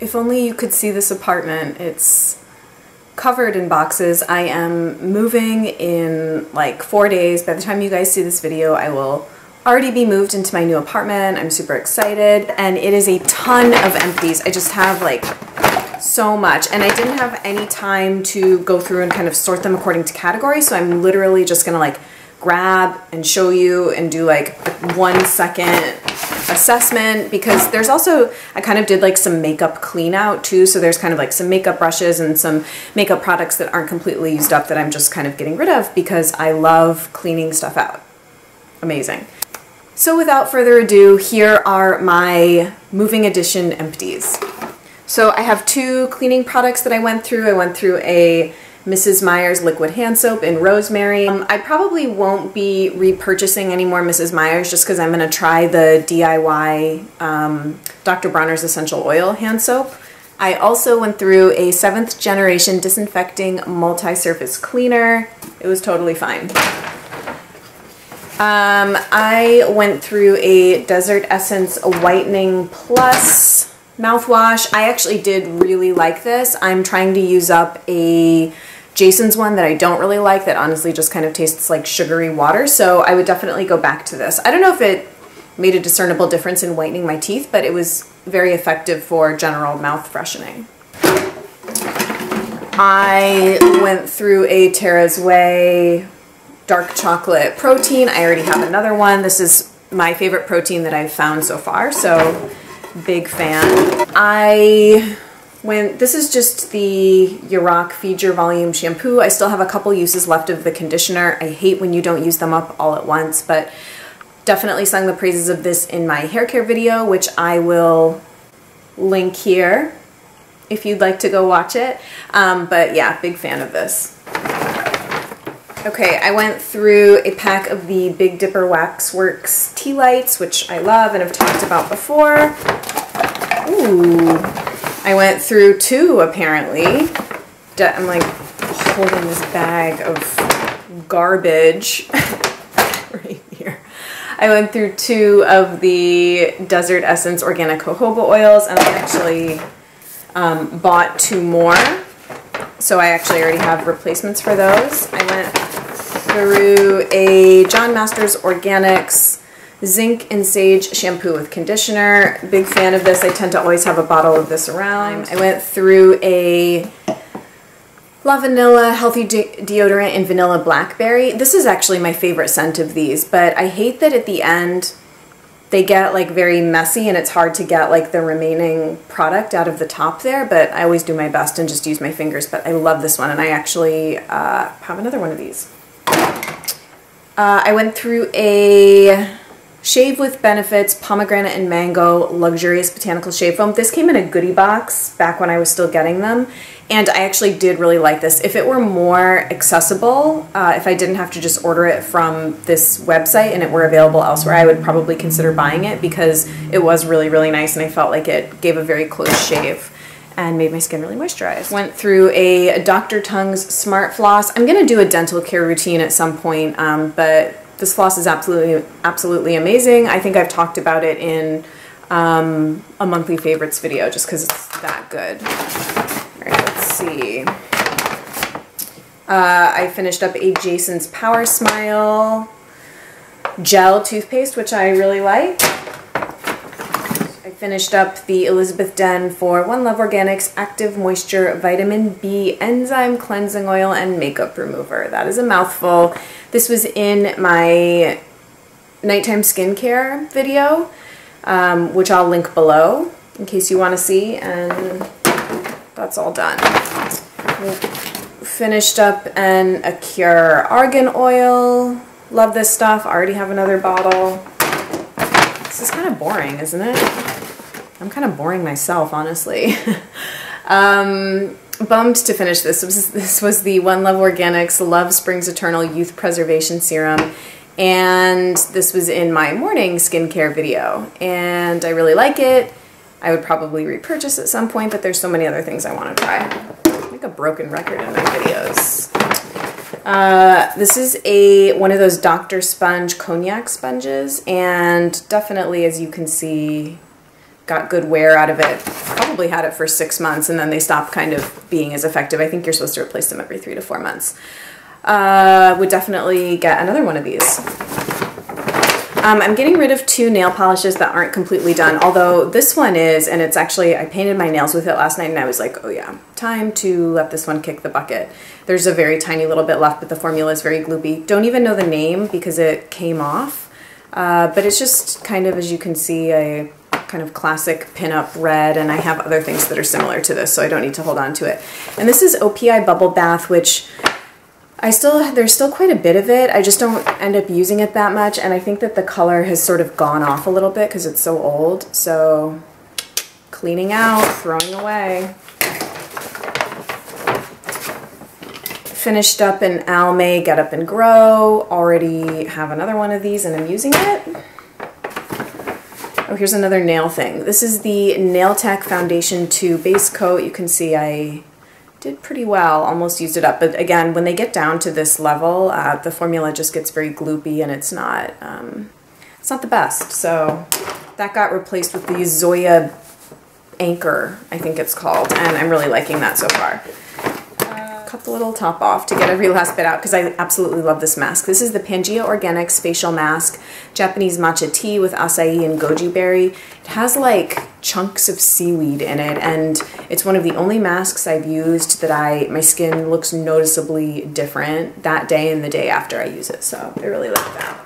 if only you could see this apartment. It's covered in boxes. I am moving in like 4 days. By the time you guys see this video, I will already be moved into my new apartment. I'm super excited, and it is a ton of empties. I just have like so much, and I didn't have any time to go through and kind of sort them according to category, so I'm literally just gonna like grab and show you and do like a 1 second assessment, because there's also, I kind of did like some makeup clean out too, so there's kind of like some makeup brushes and some makeup products that aren't completely used up that I'm just kind of getting rid of because I love cleaning stuff out. Amazing. So without further ado, here are my moving edition empties. So I have 2 cleaning products that I went through. I went through a Mrs. Meyer's liquid hand soap in rosemary. I probably won't be repurchasing any more Mrs. Meyer's just because I'm going to try the DIY Dr. Bronner's essential oil hand soap. I also went through a 7th generation disinfecting multi-surface cleaner. It was totally fine. I went through a Desert Essence Whitening Plus mouthwash. I actually did really like this. I'm trying to use up a Jason's one that I don't really like, that honestly just kind of tastes like sugary water, so I would definitely go back to this. I don't know if it made a discernible difference in whitening my teeth, but it was very effective for general mouth freshening. I went through a Tara's Way dark chocolate protein. I already have another one. This is my favorite protein that I've found so far, so big fan. This is just the Yarac Feed Your Volume shampoo. I still have a couple uses left of the conditioner. I hate when you don't use them up all at once, but definitely sung the praises of this in my hair care video, which I will link here if you'd like to go watch it. But yeah, big fan of this. Okay, I went through a pack of the Big Dipper Waxworks tea lights, which I love and have talked about before. Ooh. I went through 2, apparently. I'm like holding this bag of garbage right here. I went through 2 of the Desert Essence Organic Jojoba oils, and I actually bought 2 more. So I actually already have replacements for those. I went through a John Masters Organics Zinc and Sage shampoo with conditioner. Big fan of this. I tend to always have a bottle of this around. I went through a La Vanilla Healthy Deodorant in Vanilla Blackberry. This is actually my favorite scent of these, but I hate that at the end they get like very messy and it's hard to get like the remaining product out of the top there, but I always do my best and just use my fingers. But I love this one, and I actually have another one of these. I went through a Shave with Benefits Pomegranate and Mango Luxurious Botanical Shave Foam. This came in a goodie box back when I was still getting them, and I actually did really like this. If it were more accessible, if I didn't have to just order it from this website and it were available elsewhere, I would probably consider buying it because it was really, really nice, and I felt like it gave a very close shave and made my skin really moisturized. Went through a Dr. Tongue's Smart Floss. I'm going to do a dental care routine at some point, but this floss is absolutely amazing. I think I've talked about it in a monthly favorites video just because it's that good. All right, let's see. I finished up a Jason's Power Smile gel toothpaste, which I really like. I finished up the Elizabeth Den for One Love Organics Active Moisture Vitamin B Enzyme Cleansing Oil and Makeup Remover. That is a mouthful. This was in my nighttime skincare video, which I'll link below in case you want to see, and that's all done. Finished up an Acure Argan Oil. Love this stuff. I already have another bottle. This is kind of boring, isn't it? I'm kind of boring myself, honestly. Bummed to finish this. This was the One Love Organics Love Springs Eternal Youth Preservation Serum, and this was in my morning skincare video, and I really like it. I would probably repurchase at some point, but there's so many other things I want to try. I'm like a broken record in my videos. This is one of those Dr. Sponge cognac sponges, and definitely, as you can see, got good wear out of it. Probably had it for 6 months and then they stopped kind of being as effective. I think you're supposed to replace them every 3 to 4 months. Would definitely get another one of these. I'm getting rid of 2 nail polishes that aren't completely done, although this one is, and it's actually, I painted my nails with it last night and I was like, oh yeah, time to let this one kick the bucket. There's a very tiny little bit left, but the formula is very gloopy. Don't even know the name because it came off, but it's just kind of, as you can see, a kind of classic pinup red, and I have other things that are similar to this, so I don't need to hold on to it. And this is OPI Bubble Bath, which there's still quite a bit of it. I just don't end up using it that much, and I think that the color has sort of gone off a little bit because it's so old. So cleaning out, throwing away. Finished up an Almay Get Up and Grow. Already have another one of these and I'm using it. Oh, here's another nail thing. This is the Nail Tech Foundation 2 Base Coat. You can see I did pretty well, almost used it up. But again, when they get down to this level, the formula just gets very gloopy and it's not the best. So that got replaced with the Zoya Anchor, I think it's called, and I'm really liking that so far. Cut the little top off to get every last bit out because I absolutely love this mask. This is the Pangea Organics Facial Mask, Japanese matcha tea with acai and goji berry. It has like chunks of seaweed in it, and it's one of the only masks I've used that my skin looks noticeably different that day and the day after I use it, so I really like that.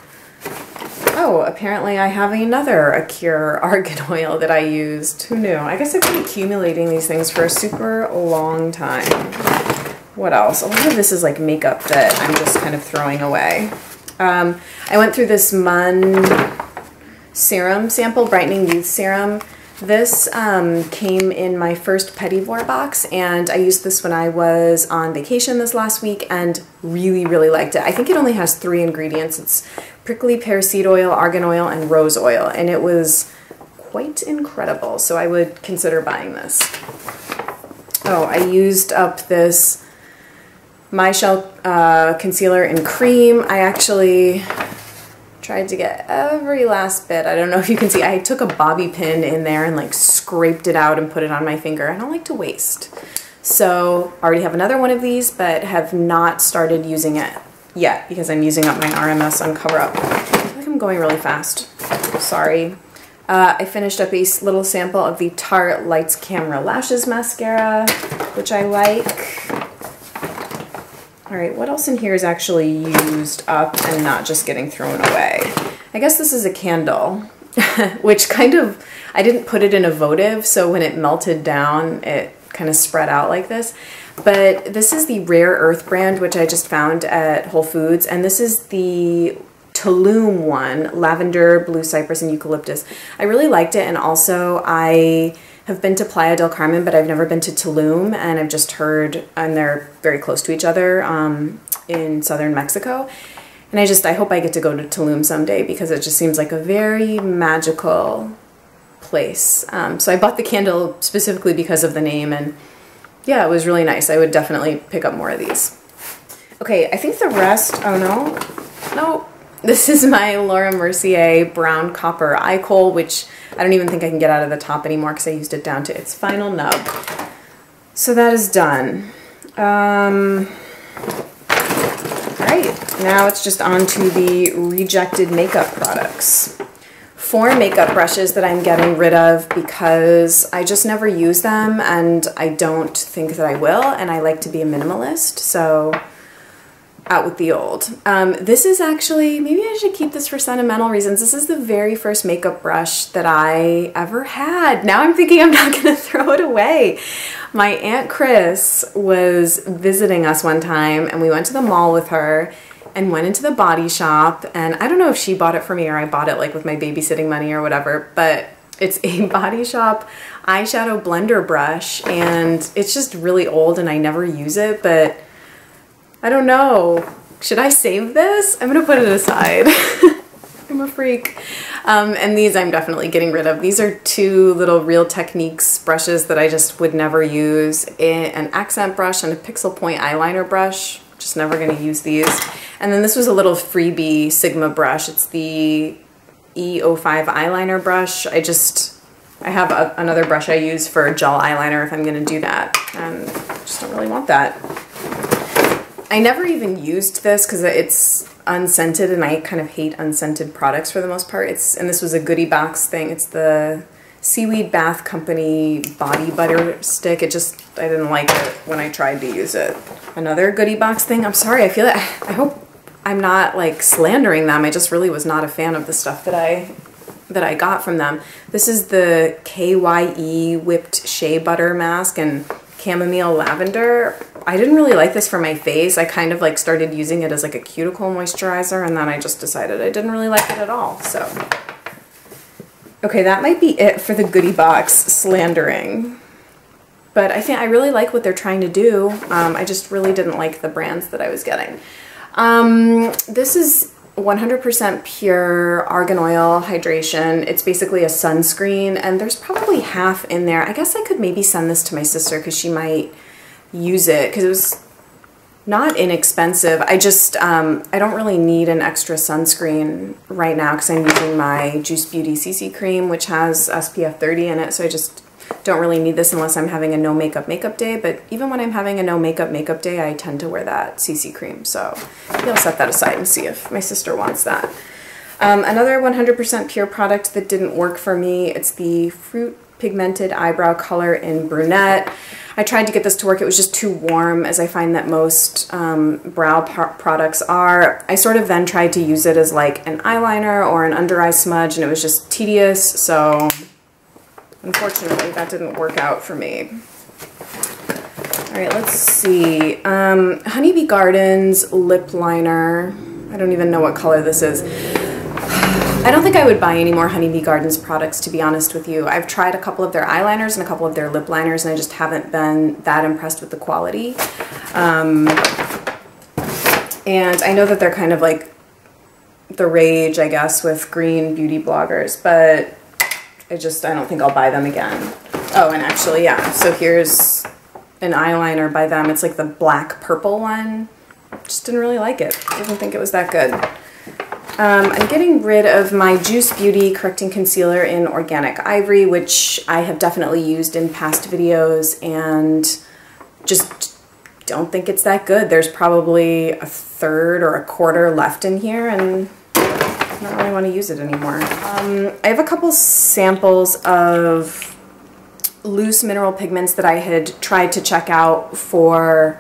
Oh, apparently I have another Acure argan oil that I used. Who knew? I guess I've been accumulating these things for a super long time. What else? A lot of this is like makeup that I'm just kind of throwing away. I went through this Mun serum sample, Brightening Youth Serum. This came in my first Pettivore box, and I used this when I was on vacation this last week and really, really liked it. I think it only has 3 ingredients. It's prickly pear seed oil, argan oil, and rose oil, and it was quite incredible, so I would consider buying this. Oh, I used up this My Shell concealer in cream. I actually tried to get every last bit. I don't know if you can see, I took a bobby pin in there and like scraped it out and put it on my finger. I don't like to waste. So I already have another one of these, but have not started using it yet because I'm using up my RMS on Cover Up. I feel like I'm going really fast. Sorry. I finished up a little sample of the Tarte Lights Camera Lashes Mascara, which I like. Alright, what else in here is actually used up and not just getting thrown away? I guess this is a candle, which kind of, I didn't put it in a votive, so when it melted down, it kind of spread out like this. But this is the Rare Earth brand, which I just found at Whole Foods, and this is the Tulum one, lavender, blue cypress, and eucalyptus. I really liked it, and also I have been to Playa del Carmen, but I've never been to Tulum, and I've just heard, and they're very close to each other in southern Mexico. And I hope I get to go to Tulum someday because it just seems like a very magical place. So I bought the candle specifically because of the name, and yeah, it was really nice. I would definitely pick up more of these. Okay, I think the rest, oh no, this is my Laura Mercier Brown Copper Eye Kohl, which I don't even think I can get out of the top anymore because I used it down to its final nub. So that is done. Alright, now it's just on to the rejected makeup products. 4 makeup brushes that I'm getting rid of because I just never use them and I don't think that I will, and I like to be a minimalist, so out with the old. This is actually, maybe I should keep this for sentimental reasons. This is the very first makeup brush that I ever had. Now I'm thinking I'm not gonna throw it away. My Aunt Chris was visiting us one time and we went to the mall with her and went into the Body Shop, and I don't know if she bought it for me or I bought it like with my babysitting money or whatever, but it's a Body Shop eyeshadow blender brush and it's just really old and I never use it, but I don't know. Should I save this? I'm gonna put it aside. I'm a freak. And these I'm definitely getting rid of. These are 2 little Real Techniques brushes that I just would never use. An accent brush and a pixel point eyeliner brush. Just never gonna use these. And then this was a little freebie Sigma brush. It's the E05 eyeliner brush. I have another brush I use for gel eyeliner if I'm going to do that, and I just don't really want that. I never even used this because it's unscented, and I kind of hate unscented products for the most part. And this was a goodie box thing. It's the Seaweed Bath Company body butter stick. I didn't like it when I tried to use it. Another goodie box thing. I'm sorry, I hope I'm not like slandering them. I just really was not a fan of the stuff that I got from them. This is the KYE Whipped Shea Butter Mask and Chamomile Lavender. I didn't really like this for my face. I kind of like started using it as like a cuticle moisturizer, and then I just decided I didn't really like it at all, so. Okay, that might be it for the goodie box slandering. But I really like what they're trying to do. I just really didn't like the brands that I was getting. This is 100% pure argan oil hydration. It's basically a sunscreen, and there's probably half in there. I guess I could maybe send this to my sister because she might use it, because it was not inexpensive. I don't really need an extra sunscreen right now because I'm using my Juice Beauty CC cream, which has SPF 30 in it, so I just don't really need this unless I'm having a no makeup day. But even when I'm having a no makeup day, I tend to wear that CC cream, so maybe I'll set that aside and see if my sister wants that. Another 100% pure product that didn't work for me, it's the Fruit Pigmented Eyebrow Color in Brunette. I tried to get this to work. It was just too warm, as I find that most brow products are. I sort of then tried to use it as like an eyeliner or an under eye smudge, and it was just tedious, so unfortunately that didn't work out for me. All right, let's see. Honeybee Gardens lip liner. I don't even know what color this is. I don't think I would buy any more Honeybee Gardens products, to be honest with you. I've tried a couple of their eyeliners and a couple of their lip liners, and I just haven't been that impressed with the quality. And I know that they're kind of like the rage, I guess, with green beauty bloggers, but I don't think I'll buy them again. Oh, and actually, yeah, so here's an eyeliner by them. It's like the black purple one. Just didn't really like it. Didn't think it was that good. I'm getting rid of my Juice Beauty Correcting Concealer in Organic Ivory, which I have definitely used in past videos, and just don't think it's that good. There's probably a third or a quarter left in here, and I don't really want to use it anymore. I have a couple samples of loose mineral pigments that I had tried to check out for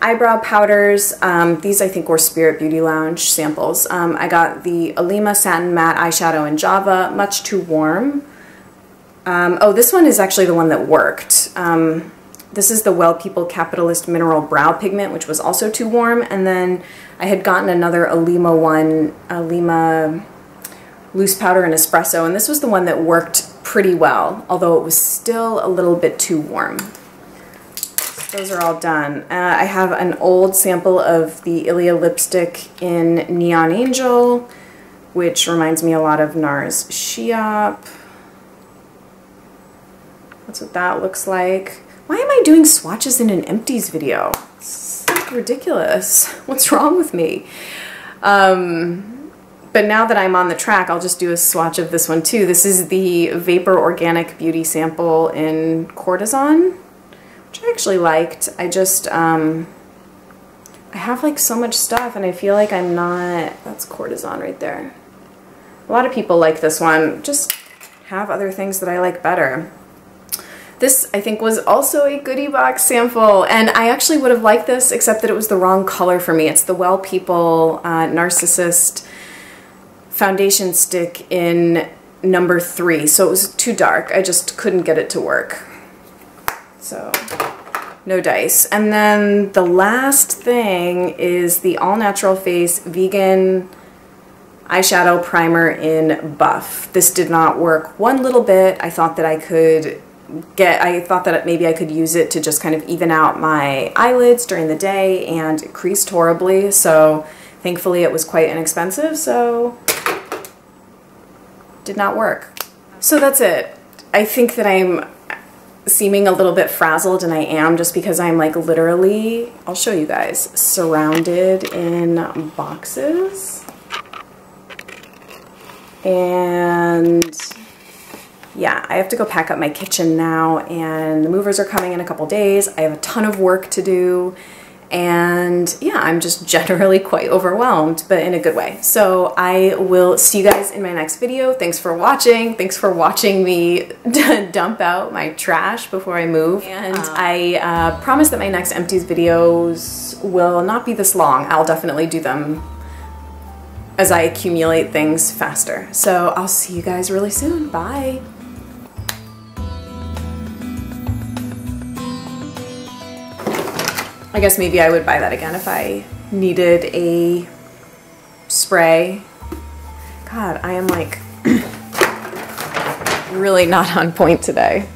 eyebrow powders. These I think were Spirit Beauty Lounge samples. I got the Alima Satin Matte Eyeshadow in Java, much too warm. Oh, this one is actually the one that worked. This is the Well People Capitalist Mineral Brow Pigment, which was also too warm. And then I had gotten another Alima one, Alima Loose Powder and Espresso, and this was the one that worked pretty well, although it was still a little bit too warm. Those are all done. I have an old sample of the Ilia lipstick in Neon Angel, which reminds me a lot of NARS Sheop. That's what that looks like. Why am I doing swatches in an Empties video? It's like ridiculous. What's wrong with me? But now that I'm on the track, I'll just do a swatch of this one too. This is the Vapor Organic Beauty sample in Courtesan, which I actually liked. I just, I have like so much stuff and I feel like I'm not, that's Courtesan right there. A lot of people like this one, just have other things that I like better. This, I think, was also a goodie box sample, and I actually would have liked this except that it was the wrong color for me. It's the Well People Narcissist foundation stick in number 3, so it was too dark. I just couldn't get it to work. So, no dice. And then the last thing is the All Natural Face Vegan Eyeshadow Primer in Buff. This did not work one little bit. I thought that maybe I could use it to just kind of even out my eyelids during the day, and it creased horribly, so thankfully it was quite inexpensive, so did not work. So that's it. I think that I'm seeming a little bit frazzled, and I am, just because I'm like literally, I'll show you guys, surrounded in boxes. And yeah, I have to go pack up my kitchen now, and the movers are coming in a couple days. I have a ton of work to do, and yeah, I'm just generally quite overwhelmed, but in a good way. So I will see you guys in my next video. Thanks for watching. Thanks for watching me dump out my trash before I move. And I promise that my next Empties videos will not be this long. I'll definitely do them as I accumulate things faster. So I'll see you guys really soon. Bye. I guess maybe I would buy that again if I needed a spray. God, I am like really not on point today.